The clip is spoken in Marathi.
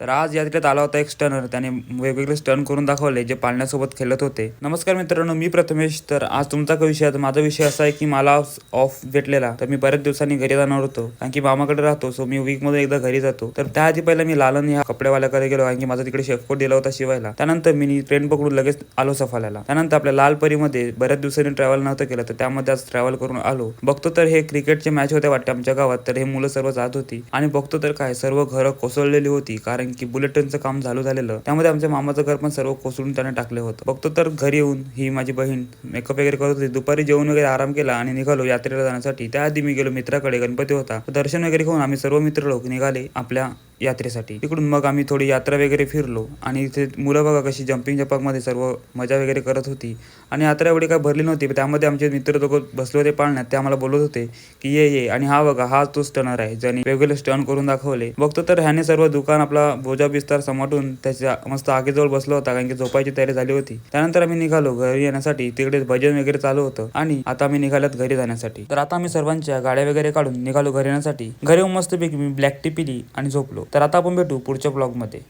तर आज यात्रेत आला होता एक स्टनर. त्याने वेगवेगळे स्टन करून दाखवले जे पाळण्यासोबत खेळत होते. नमस्कार मित्रांनो, मी प्रथमेश. तर आज तुमचा काय विषय आहे? माझा विषय असा आहे की मला ऑफ भेटलेला, तर मी बऱ्याच दिवसांनी घरी जाणार होतो कारण की मामाकडे राहतो. सो मी वीक मध्ये एकदा घरी जातो. तर त्याआधी पहिला मी लालन ह्या कपडेवाल्याकडे गेलो कारण की माझा तिकडे शेफकोट दिला होता शिवायला. त्यानंतर मी ट्रेन पकडून लगेच आलो सफाल्याला. त्यानंतर आपल्या लालपरीमध्ये बऱ्याच दिवसांनी ट्रॅव्हल नव्हतं केलं, तर त्यामध्ये आज ट्रॅव्हल करून आलो. बघतो तर हे क्रिकेटचे मॅच होते वाटते आमच्या गावात. तर हे मुलं सर्व जात होती आणि बघतो तर काय सर्व घरं कोसळलेली होती कारण की बुलेट ट्रेनचं काम चालू झालेलं. त्यामध्ये आमच्या मामाचं घर पण सर्व कोसळून त्याने टाकले होतं. बघतो तर घरी येऊन ही माझी बहीण मेकअप वगैरे करत होती. दुपारी जेवण वगैरे आराम केला आणि निघालो यात्रेला जाण्यासाठी. त्याआधी मी गेलो मित्राकडे, गणपती होता. दर्शन वगैरे घेऊन आम्ही सर्व मित्र लोक निघाले आपल्या यात्रेसाठी. तिकडून मग आम्ही थोडी यात्रा वगैरे फिरलो आणि इथे मुलं बघा कशी जम्पिंग जपाकमध्ये सर्व मजा वगैरे करत होती. आणि यात्रा एवढी काय भरली नव्हती, त्यामध्ये आमचे मित्र दोघं बसले होते पाळण्यात. ते आम्हाला बोलत होते की ये आणि हा बघा हा तो स्टनर आहे ज्याने वेगवेगळे स्टन करून दाखवले. बघतो तर ह्याने सर्व दुकान आपला बोजा बिस्तार समाटून त्याच्या मस्त आगीजवळ बसला होता कारण की झोपायची तयारी झाली होती. त्यानंतर आम्ही निघालो घरी येण्यासाठी. तिकडे भजन वगैरे चालू होतं आणि आता आम्ही निघाल्यात घरी जाण्यासाठी. तर आता आम्ही सर्वांच्या गाड्या वगैरे काढून निघालो घरी येण्यासाठी. घरी येऊन मस्तपैकी मी ब्लॅक टी पिली आणि झोपलो. तर आता आपण भेटू पुढच्या ब्लॉग मध्ये.